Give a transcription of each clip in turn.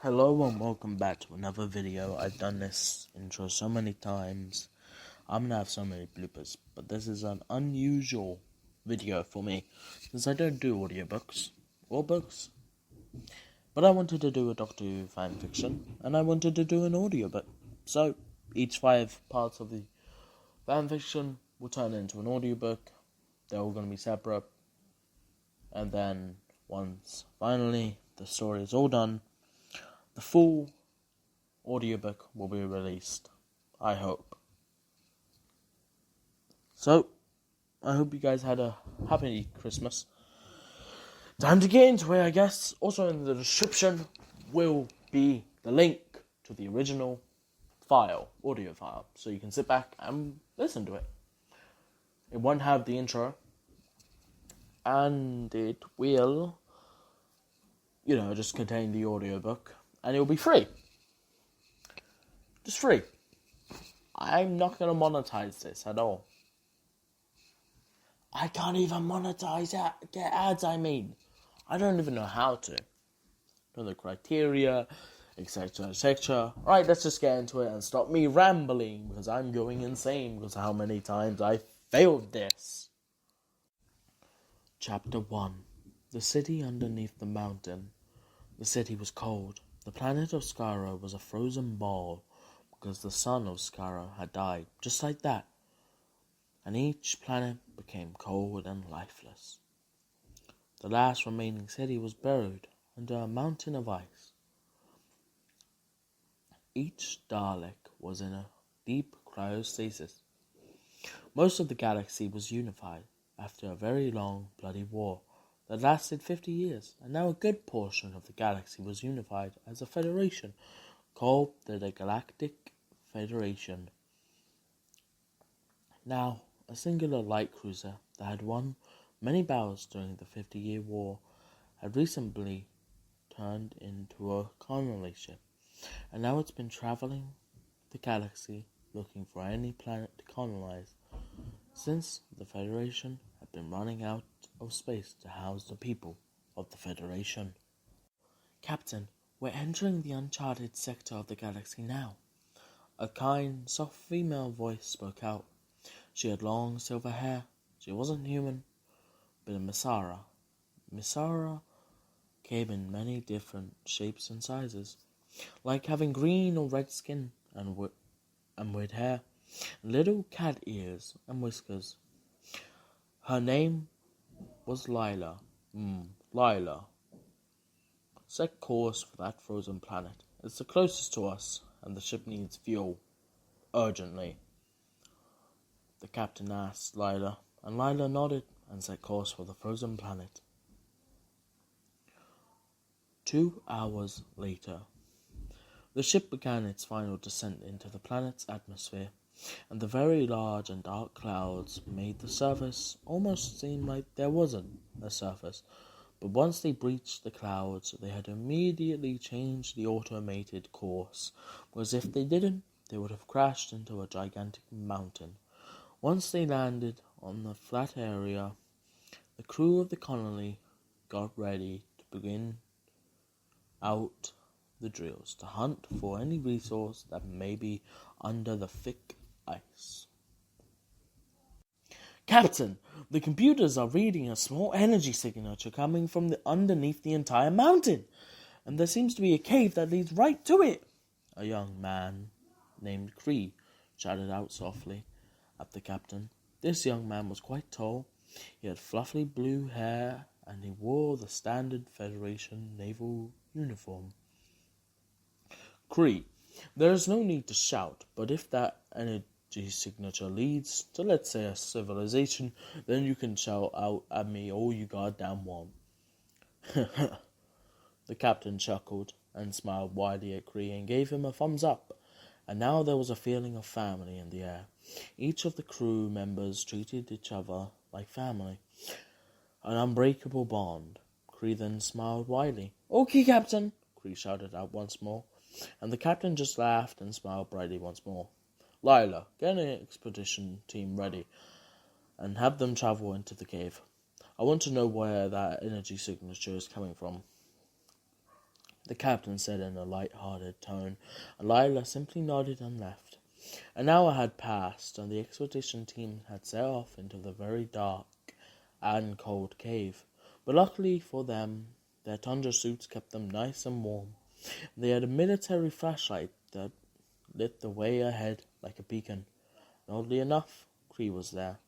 Hello and welcome back to another video. I've done this intro so many times. I'm gonna have so many bloopers, but this is an unusual video for me since I don't do audiobooks or books. But I wanted to do a Doctor Who fanfiction and I wanted to do an audiobook. So each 5 parts of the fanfiction will turn into an audiobook. They're all gonna be separate. And then once finally the story is all done, the full audiobook will be released, I hope. So, I hope you guys had a happy Christmas. Time to get into it, I guess. Also in the description will be the link to the original audio file, so you can sit back and listen to it. It won't have the intro, and it will, just contain the audiobook. And it will be free. Just free. I'm not going to monetize this at all. I can't even monetize get ads, I don't even know how to. Know the criteria, etc, etc. Alright, let's just get into it and stop me rambling, because I'm going insane because of how many times I failed this. Chapter 1. The city underneath the mountain. The city was cold. The planet of Skaro was a frozen ball because the sun of Skaro had died, just like that, and each planet became cold and lifeless. The last remaining city was buried under a mountain of ice. Each Dalek was in a deep cryostasis. Most of the galaxy was unified after a very long, bloody war that lasted 50 years, and now a good portion of the galaxy was unified as a federation called the Galactic Federation. Now, a singular light cruiser that had won many battles during the 50-year war had recently turned into a colony ship, and now it's been traveling the galaxy looking for any planet to colonize, since the Federation had been running out of space to house the people of the Federation. Captain, we're entering the uncharted sector of the galaxy now. A kind, soft female voice spoke out. She had long silver hair. She wasn't human, but a Misara. Misara came in many different shapes and sizes, like having green or red skin and weird hair, and little cat ears and whiskers. Her name was Lila. Lila. Set course for that frozen planet. It's the closest to us, and the ship needs fuel. Urgently. The captain asked Lila, and Lila nodded and set course for the frozen planet. 2 hours later, the ship began its final descent into the planet's atmosphere, and the very large and dark clouds made the surface almost seem like there wasn't a surface. But once they breached the clouds, they had immediately changed the automated course, because if they didn't, they would have crashed into a gigantic mountain. Once they landed on the flat area, the crew of the colony got ready to begin out the drills to hunt for any resource that may be under the thick ice. Captain, the computers are reading a small energy signature coming from underneath the entire mountain, and there seems to be a cave that leads right to it. A young man named Cree shouted out softly at the captain. This young man was quite tall. He had fluffy blue hair, and he wore the standard Federation naval uniform. Cree, there is no need to shout, but if that energy signature leads to, let's say, a civilization, then you can shout out at me all you goddamn want. The captain chuckled and smiled widely at Cree and gave him a thumbs up, and now there was a feeling of family in the air. Each of the crew members treated each other like family, an unbreakable bond. Cree then smiled widely. Okay, Captain, Cree shouted out once more, and the captain just laughed and smiled brightly once more. Lila, get an expedition team ready and have them travel into the cave. I want to know where that energy signature is coming from. the captain said in a light-hearted tone, and Lila simply nodded and left. An hour had passed, and the expedition team had set off into the very dark and cold cave. But luckily for them, their tundra suits kept them nice and warm. They had a military flashlight that lit the way ahead like a beacon. And oddly enough, Cree was there,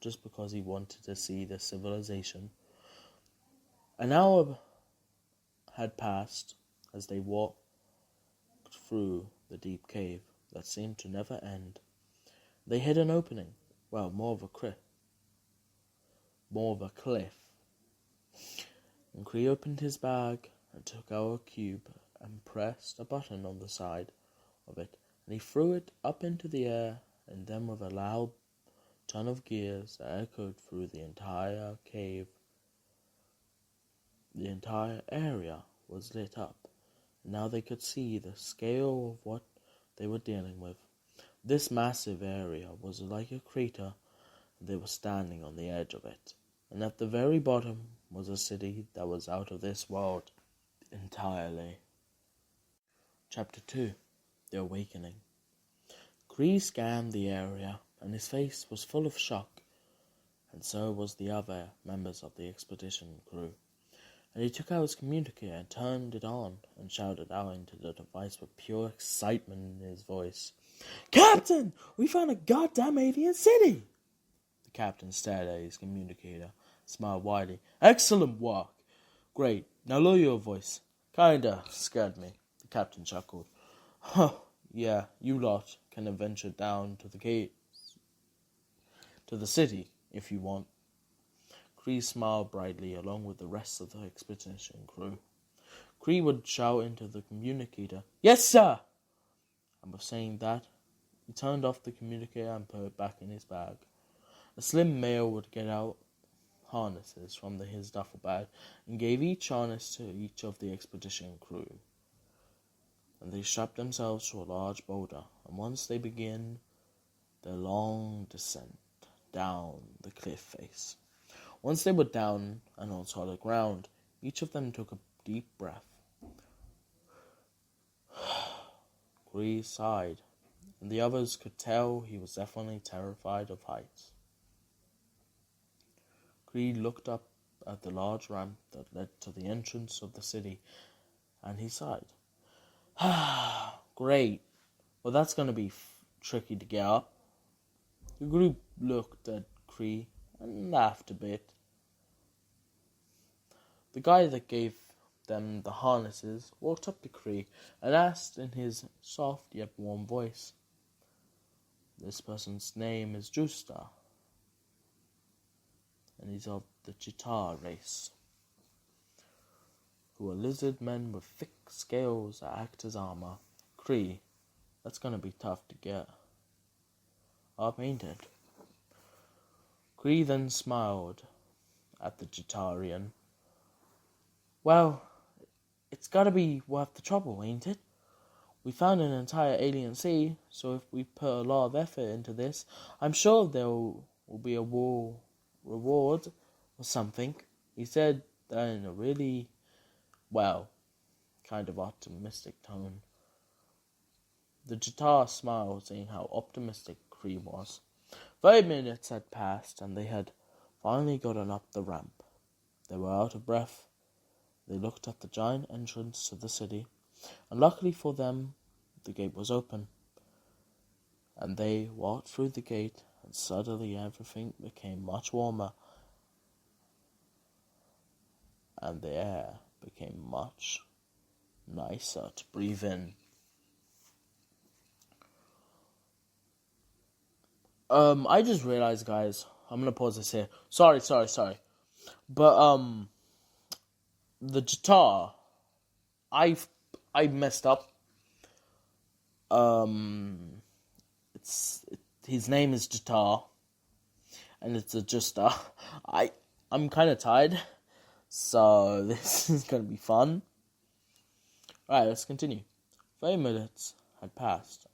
just because he wanted to see the civilization. An hour had passed as they walked through the deep cave that seemed to never end. They hit an opening, well, more of a cliff. And Cree opened his bag and took out a cube and pressed a button on the side of it, and he threw it up into the air, and then with a loud ton of gears that echoed through the entire cave, the entire area was lit up, and now they could see the scale of what they were dealing with. This massive area was like a crater, and they were standing on the edge of it, and at the very bottom was a city that was out of this world entirely. Chapter 2. The Awakening. Cree scanned the area, and his face was full of shock, and so was the other members of the expedition crew. And he took out his communicator and turned it on and shouted out into the device with pure excitement in his voice. "Captain, we found a goddamn alien city!" The captain stared at his communicator, smiled widely. "Excellent work! Great, now lower your voice. Kinda scared me," the captain chuckled. "Huh, yeah, you lot can adventure down to the city, if you want." Cree smiled brightly along with the rest of the expedition crew. Cree would shout into the communicator, "Yes, sir!" And with saying that, he turned off the communicator and put it back in his bag. A slim male would get out harnesses from his duffel bag and gave each harness to each of the expedition crew. And they strapped themselves to a large boulder, and once they began their long descent down the cliff face. Once they were down and on solid ground, each of them took a deep breath. Cree sighed, and the others could tell he was definitely terrified of heights. Cree looked up at the large ramp that led to the entrance of the city, and he sighed. "Great. Well, that's going to be tricky to get up." The group looked at Cree and laughed a bit. The guy that gave them the harnesses walked up to Cree and asked in his soft yet warm voice, "This person's name is Justa, and he's of the Cheetah race, who are lizard men with thick scales that act as armor." Cree, that's gonna be tough to get up, ain't it? Cree then smiled at the Cheetarian. "Well, it's gotta be worth the trouble, ain't it? We found an entire alien city, so if we put a lot of effort into this, I'm sure there will be a reward or something." He said that in a really, kind of optimistic tone. The Cheetah smiled, seeing how optimistic Cree was. 30 minutes had passed, and they had finally gotten up the ramp. They were out of breath. They looked at the giant entrance to the city, and luckily for them, the gate was open. And they walked through the gate, and suddenly everything became much warmer, and the air became much nicer to breathe in. I just realized, guys, I'm gonna pause this here. Sorry. But, the Cheetah, I messed up. His name is Cheetah, and it's a Justa. I'm kind of tired, so this is gonna be fun. Alright, let's continue. 30 minutes had passed,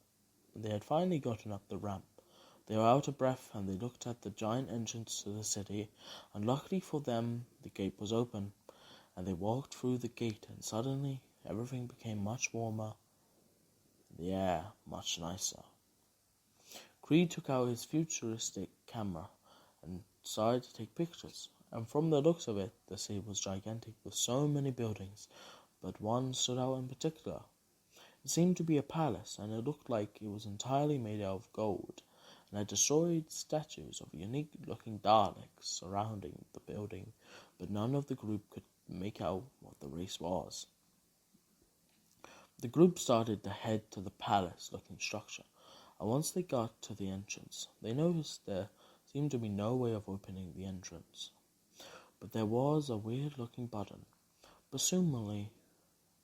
and they had finally gotten up the ramp. They were out of breath, and they looked at the giant entrance to the city, and luckily for them, the gate was open, and they walked through the gate, and suddenly everything became much warmer, and the air much nicer. Creed took out his futuristic camera and decided to take pictures, and from the looks of it, the city was gigantic with so many buildings, but one stood out in particular. It seemed to be a palace, and it looked like it was entirely made out of gold, and had destroyed statues of unique-looking Daleks surrounding the building, but none of the group could make out what the race was. The group started to head to the palace-looking structure, and once they got to the entrance, they noticed there seemed to be no way of opening the entrance. But there was a weird-looking button, presumably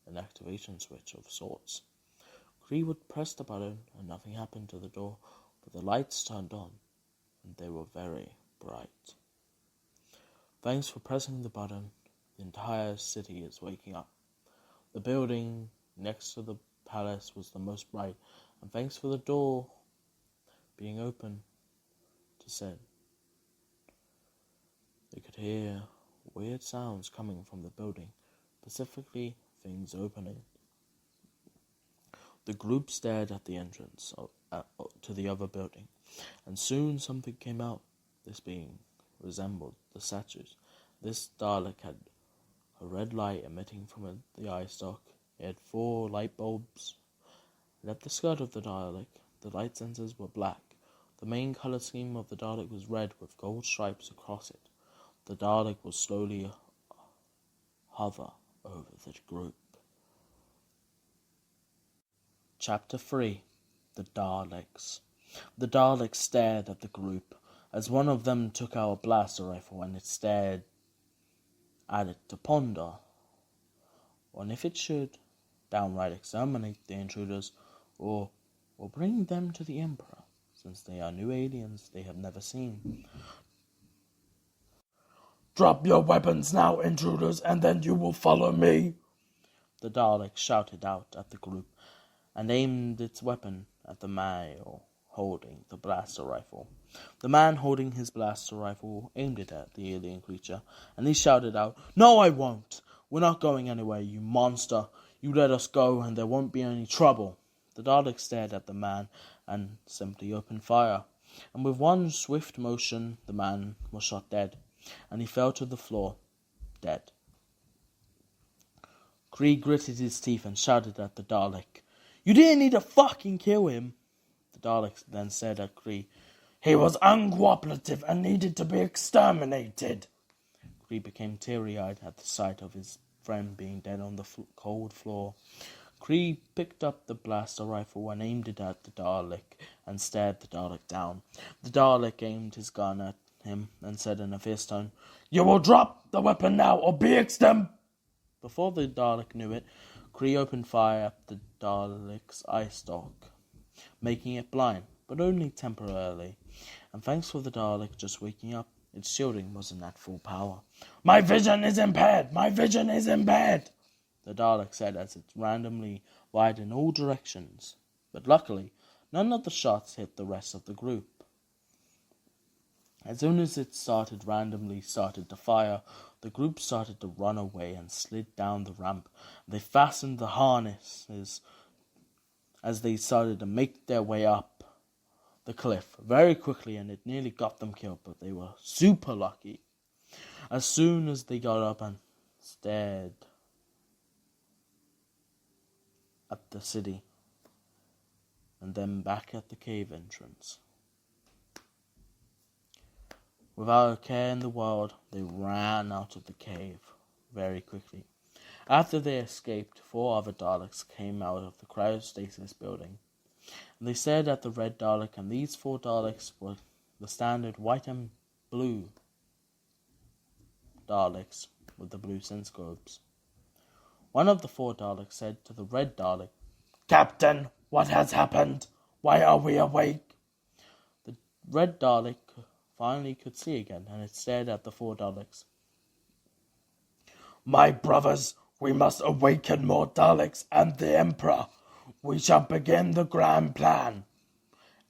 an activation switch of sorts. Cree would press the button, and nothing happened to the door, but the lights turned on, and they were very bright. Thanks for pressing the button, the entire city is waking up. The building next to the palace was the most bright, and thanks for the door being open to said. They could hear weird sounds coming from the building, specifically things opening. The group stared at the entrance to the other building, and soon something came out. This being resembled the statues. This Dalek had a red light emitting from the eye stalk. It had 4 light bulbs. And at the skirt of the Dalek, the light sensors were black. The main color scheme of the Dalek was red with gold stripes across it. The Dalek was slowly hover over the group. Chapter 3. The Daleks. The Daleks stared at the group as one of them took out a blaster rifle, and it stared at it to ponder on if it should downright exterminate the intruders or bring them to the Emperor, since they are new aliens they have never seen. "Drop your weapons now, intruders, and then you will follow me," the Dalek shouted out at the group, and aimed its weapon at the male holding the blaster rifle. The man holding his blaster rifle aimed it at the alien creature, and he shouted out, "No, I won't! We're not going anywhere, you monster! You let us go, and there won't be any trouble." The Dalek stared at the man and simply opened fire, and with one swift motion, the man was shot dead, and he fell to the floor, dead. Krieg gritted his teeth and shouted at the Dalek, "You didn't need to fucking kill him." The Dalek then said at Kree, "He was uncooperative and needed to be exterminated." Kree became teary-eyed at the sight of his friend being dead on the cold floor. Kree picked up the blaster rifle and aimed it at the Dalek and stared the Dalek down. The Dalek aimed his gun at him and said in a fierce tone, "You will drop the weapon now or be exterminated." Before the Dalek knew it, Kree opened fire at the Dalek's eye stalk, making it blind, but only temporarily, and thanks for the Dalek just waking up, its shielding wasn't at full power. My vision is impaired! My vision is impaired!" the Dalek said as it randomly fired in all directions, but luckily, none of the shots hit the rest of the group. As soon as it randomly started to fire, the group started to run away and slid down the ramp. They fastened the harnesses as they started to make their way up the cliff very quickly, and it nearly got them killed, but they were super lucky. As soon as they got up and stared at the city, and then back at the cave entrance, without a care in the world, they ran out of the cave very quickly. After they escaped, 4 other Daleks came out of the cryostasis building, and they stared at the red Dalek, and these 4 Daleks were the standard white and blue Daleks with the blue senscopes. One of the 4 Daleks said to the red Dalek, "Captain, what has happened? Why are we awake?" The red Dalek finally could see again, and it stared at the 4 Daleks. "My brothers, we must awaken more Daleks and the Emperor. We shall begin the grand plan.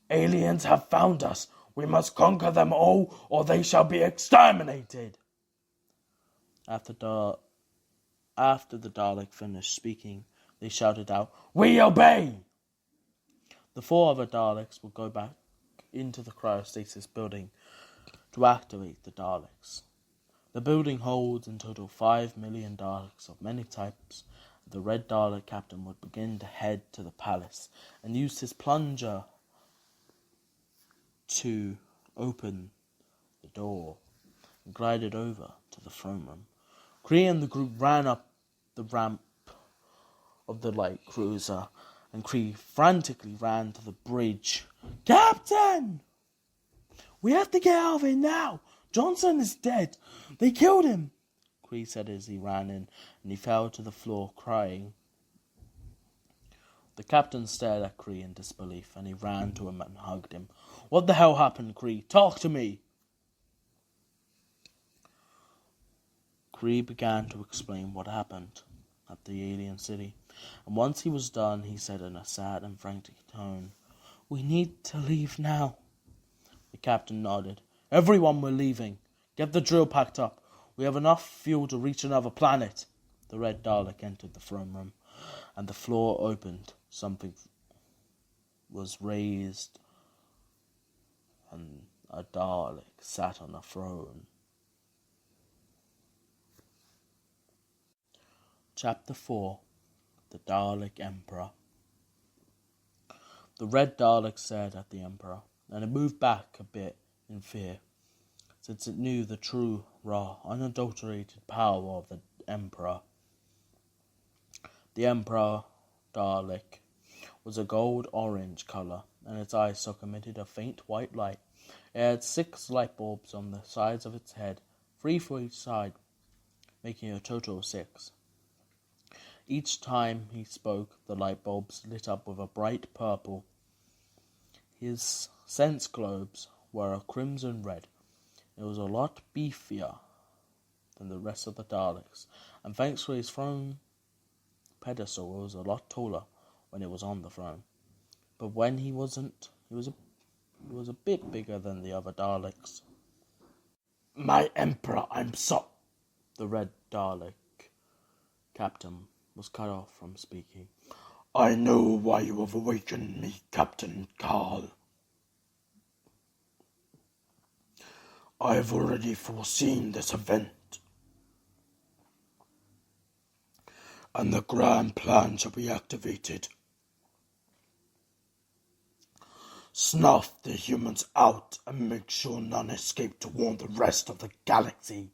Aliens have found us. We must conquer them all, or they shall be exterminated." After the Dalek finished speaking, they shouted out, "We obey!" The 4 other Daleks will go back into the cryostasis building to activate the Daleks. The building holds in total 5 million Daleks of many types. The Red Dalek captain would begin to head to the palace and used his plunger to open the door and glided over to the throne room. Kree and the group ran up the ramp of the light cruiser, and Kree frantically ran to the bridge. "Captain! We have to get out of here now! Johnson is dead! They killed him!" Kree said as he ran in, and he fell to the floor crying. The captain stared at Kree in disbelief, and he ran to him and hugged him. "What the hell happened, Kree? Talk to me!" Kree began to explain what happened at the alien city, and once he was done, he said in a sad and frantic tone, "We need to leave now." The captain nodded. "Everyone, we're leaving. Get the drill packed up. We have enough fuel to reach another planet." The Red Dalek entered the throne room, and the floor opened. Something was raised, and a Dalek sat on a throne. Chapter 4. The Dalek Emperor. The Red Dalek stared at the Emperor, and it moved back a bit in fear, since it knew the true, raw, unadulterated power of the Emperor. The Emperor Dalek was a gold-orange color, and its eye socket emitted a faint white light. It had 6 light bulbs on the sides of its head, 3 for each side, making a total of 6. Each time he spoke, the light bulbs lit up with a bright purple. His sense globes were a crimson red. It was a lot beefier than the rest of the Daleks, and thanks to his throne pedestal, it was a lot taller when it was on the throne. But when he wasn't, he was a bit bigger than the other Daleks. "My Emperor, I'm so..." The Red Dalek captain was cut off from speaking. "I know why you have awakened me, Captain Carl. I have already foreseen this event, and the grand plan shall be activated. Snuff the humans out and make sure none escape to warn the rest of the galaxy.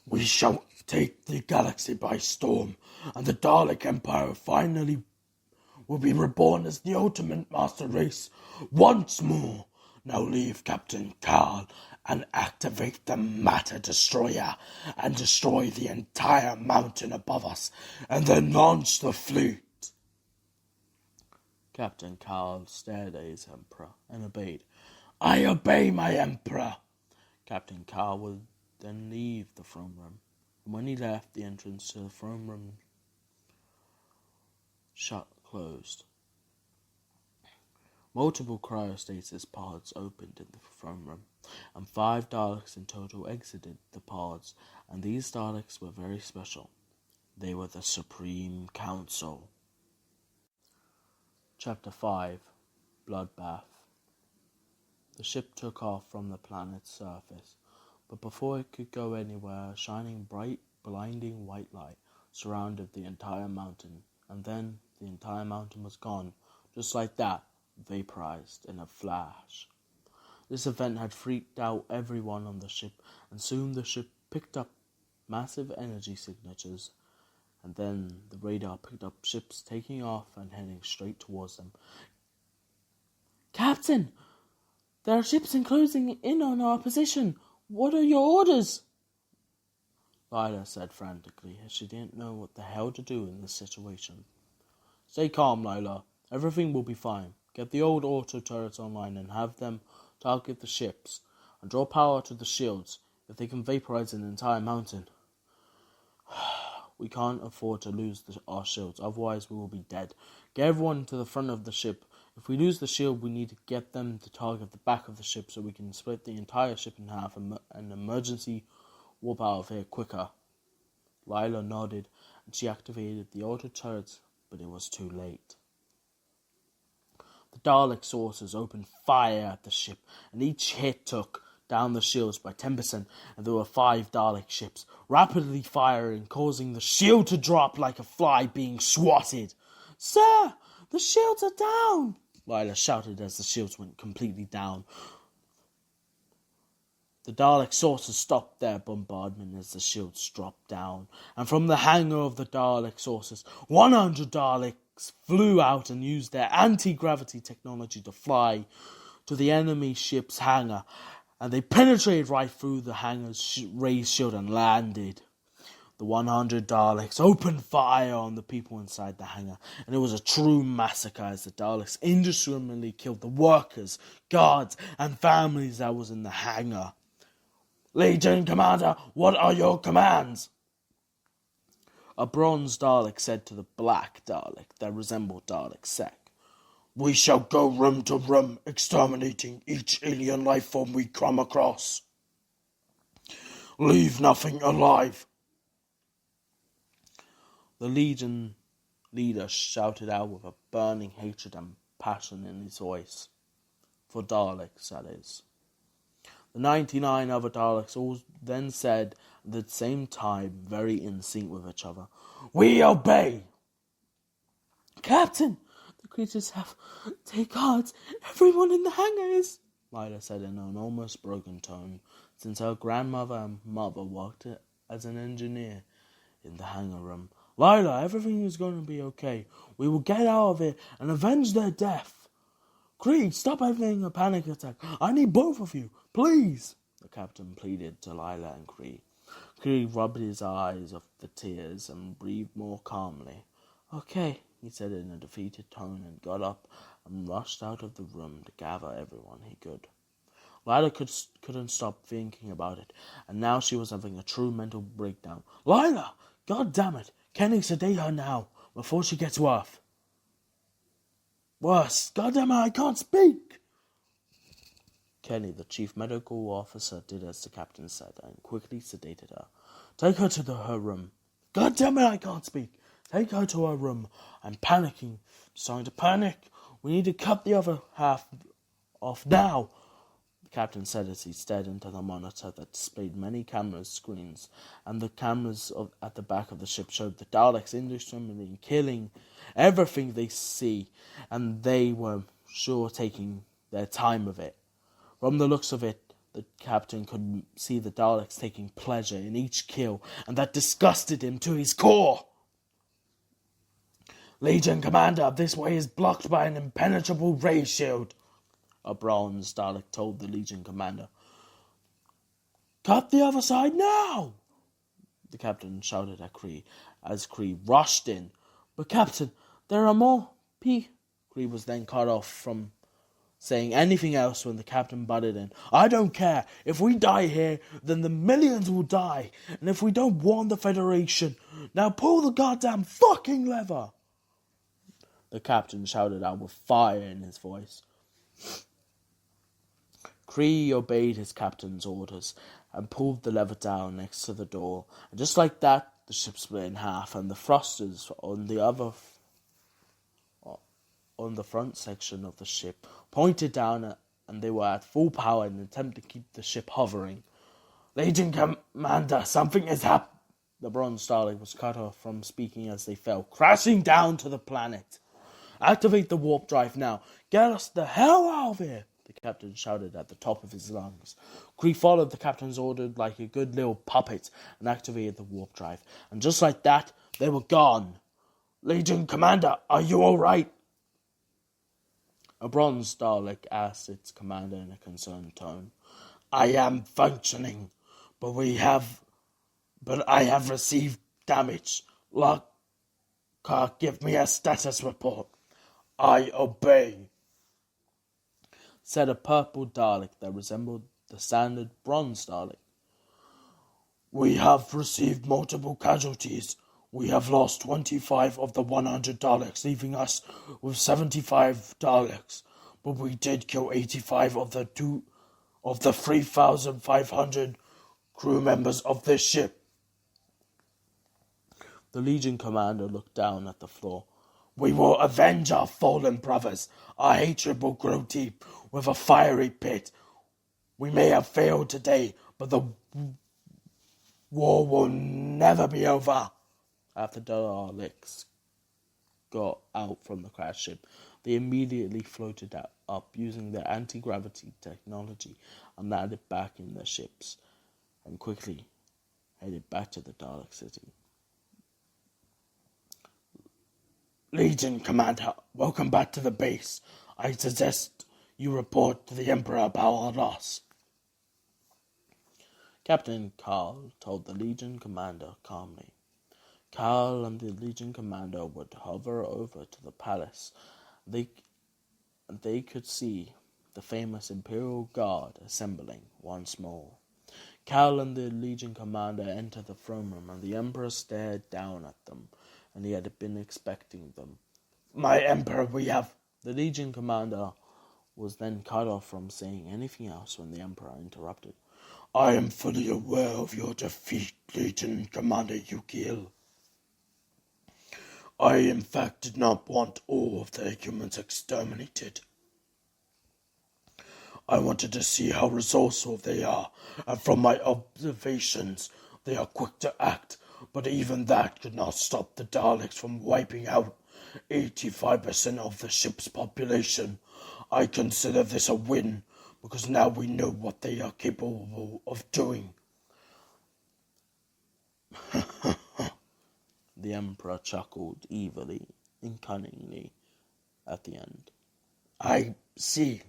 We shall take the galaxy by storm, and the Dalek Empire finally will be reborn as the ultimate master race once more. Now leave Captain Carl and activate the Matter Destroyer and destroy the entire mountain above us, and then launch the fleet." Captain Carl stared at his Emperor and obeyed. "I obey, my Emperor." Captain Carl would then leave the throne room, and when he left, the entrance to the throne room closed. Multiple cryostasis pods opened in the throne room, and 5 Daleks in total exited the pods, and these Daleks were very special. They were the Supreme Council. Chapter 5. Bloodbath. The ship took off from the planet's surface, but before it could go anywhere, a shining bright, blinding white light surrounded the entire mountain, and then the entire mountain was gone, just like that, vaporized in a flash. This event had freaked out everyone on the ship, and soon the ship picked up massive energy signatures, and then the radar picked up ships taking off and heading straight towards them. "Captain, there are ships closing in on our position. What are your orders?" Lila said frantically, as she didn't know what the hell to do in this situation. "Stay calm, Lila. Everything will be fine. Get the old auto turrets online and have them target the ships, and draw power to the shields if they can vaporize an entire mountain. We can't afford to lose our shields, otherwise we will be dead. Get everyone to the front of the ship. If we lose the shield, we need to get them to target the back of the ship so we can split the entire ship in half and emergency warp out of here quicker. Lila nodded, and she activated the auto turrets, but it was too late. The Dalek saucers opened fire at the ship, and each hit took down the shields by 10%, and there were 5 Dalek ships, rapidly firing, causing the shield to drop like a fly being swatted. "Sir, the shields are down!" Lila shouted as the shields went completely down. The Dalek saucers stopped their bombardment as the shields dropped down, and from the hangar of the Dalek saucers, 100 Daleks flew out and used their anti-gravity technology to fly to the enemy ship's hangar, and they penetrated right through the hangar's raised shield and landed. The 100 Daleks opened fire on the people inside the hangar, and it was a true massacre as the Daleks indiscriminately killed the workers, guards, and families that was in the hangar. "Legion Commander, what are your commands?" A bronze Dalek said to the black Dalek that resembled Dalek Sec. "We shall go room to room, exterminating each alien life form we come across. Leave nothing alive." The Legion leader shouted out with a burning hatred and passion in his voice. For Daleks, that is. The 99 other Daleks all then said at the same time, very in sync with each other, "We obey!" "Captain, the creatures have... Take guards. Everyone in the hangar is..." Lila said in an almost broken tone, since her grandmother and mother worked as an engineer in the hangar room. "Lila, everything is going to be okay. We will get out of here and avenge their death. Creed, stop having a panic attack. I need both of you, please," the captain pleaded to Lila and Creed. Creed rubbed his eyes of the tears and breathed more calmly. "Okay," he said in a defeated tone, and got up and rushed out of the room to gather everyone he could. Lila couldn't stop thinking about it, and now she was having a true mental breakdown. "Lila! God damn it! Kenny, sedate her now, before she gets worse. God damn it, I can't speak!" Kenny, the chief medical officer, did as the captain said, and quickly sedated her. "Take her to her room." "God damn it, I can't speak! Take her to her room. I'm panicking. Starting to panic. We need to cut the other half off now," the captain said as he stared into the monitor that displayed many camera screens, and the cameras at the back of the ship showed the Daleks indiscriminately killing everything they see, and they were sure taking their time with it. From the looks of it, the captain could see the Daleks taking pleasure in each kill, and that disgusted him to his core. "Legion Commander, this way is blocked by an impenetrable ray shield," a bronze Dalek told the Legion Commander. "Cut the other side now!" the captain shouted at Kree as Kree rushed in. "But Captain, there are more Kree was then cut off from saying anything else when the captain butted in. "I don't care. If we die here, then the millions will die. And if we don't warn the Federation, now pull the goddamn fucking lever!" the captain shouted out with fire in his voice. Kree obeyed his captain's orders and pulled the lever down next to the door. And just like that, the ship split in half, and the thrusters on the front section of the ship pointed down, and they were at full power in an attempt to keep the ship hovering. "Legion Commander, something has happened." The bronze Dalek was cut off from speaking as they fell crashing down to the planet. "Activate the warp drive now. Get us the hell out of here," the captain shouted at the top of his lungs. Kree followed the captain's order like a good little puppet and activated the warp drive. And just like that, they were gone. "Legion Commander, are you all right?" A bronze Dalek asked its commander in a concerned tone. "I am functioning, but I have received damage. Lockhart, give me a status report." "I obey," said a purple Dalek that resembled the standard bronze Dalek. "We have received multiple casualties. We have lost 25 of the 100 Daleks, leaving us with 75 Daleks. But we did kill 85 of the 3,500 crew members of this ship. The Legion commander looked down at the floor. We will avenge our fallen brothers. Our hatred will grow deep with a fiery pit. We may have failed today, but the war will never be over. After the Daleks got out from the crash ship, they immediately floated up using their anti-gravity technology and landed back in their ships and quickly headed back to the Dalek city. Legion Commander, welcome back to the base. I suggest you report to the Emperor about our loss. Captain Carl told the Legion commander calmly. Carl and the Legion commander would hover over to the palace. They could see the famous Imperial Guard assembling once more. Carl and the Legion commander entered the throne room, and the Emperor stared down at them, and he had been expecting them. My Emperor, we have... The Legion commander was then cut off from saying anything else when the Emperor interrupted. I am fully aware of your defeat, Legion Commander Yukil. I, in fact, did not want all of the humans exterminated. I wanted to see how resourceful they are, and from my observations, they are quick to act, but even that could not stop the Daleks from wiping out 85% of the ship's population. I consider this a win, because now we know what they are capable of doing. The Emperor chuckled evilly and cunningly at the end. I see.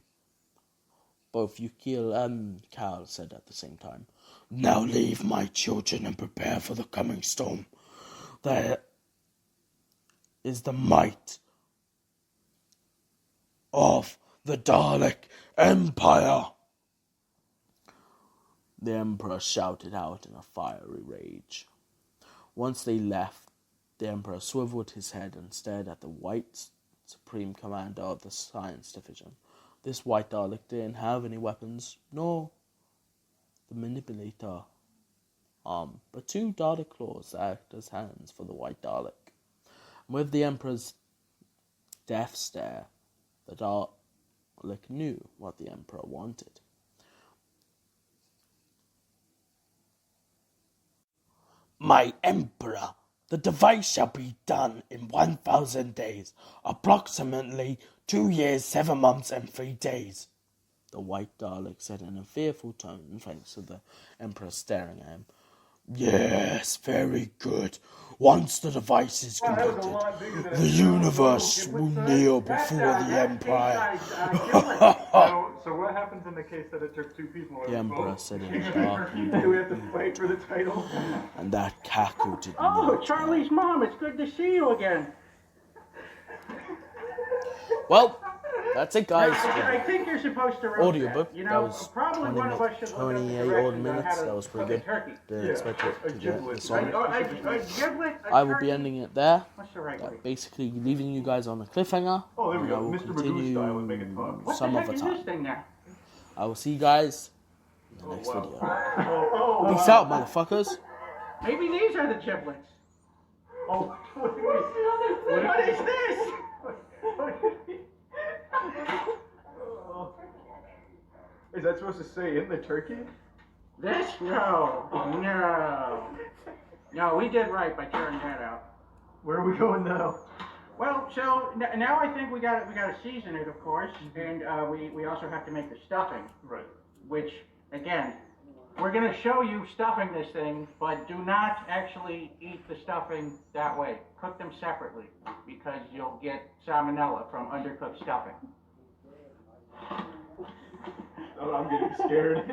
Both Yukil and Cal said at the same time. Now leave my children and prepare for the coming storm. There is the might of the Dalek Empire. The Emperor shouted out in a fiery rage. Once they left, the Emperor swiveled his head and stared at the white Supreme Commander of the Science Division. This white Dalek didn't have any weapons, nor the manipulator arm, but 2 Dalek claws act as hands for the white Dalek. And with the Emperor's death stare, the Dalek knew what the Emperor wanted. My Emperor, the device shall be done in 1,000 days, approximately 2 years, 7 months, and 3 days. The white Dalek said in a fearful tone, thanks to the Emperor staring at him. Yes, very good. Once the device is completed, the universe will kneel before the Empire. So what happens in the case that it took 2 people? The Emperor said in a dark Do we have to fight for the title? and that cackled did Oh, not Charlie's mom, it's good to see you again. Well, that's it, guys. I think you're supposed to roast Audiobook. that. You That know, was probably one of us should look up the 28 odd directions on minutes. how to That was pretty cook a good. turkey. Didn't expect it to get this long. A giblet, a I will be turkey? ending it there. What's the right word? Basically leaving you guys on a cliffhanger. Oh, there we and I go. will Mr. Magoo style would make it continue talk. What some the other heck is this time. thing now? I will see you guys in the next video. Oh, Peace out, motherfuckers. Maybe these are the giblets. oh. What is this? Is that supposed to say in the turkey? This? No. No, we did right by tearing that out. Where are we going now? Well, so now I think we got to season it, of course, and we also have to make the stuffing. Right. Which, again, we're going to show you stuffing this thing, but do not actually eat the stuffing that way. Cook them separately, because you'll get salmonella from undercooked stuffing. Oh, I'm getting scared.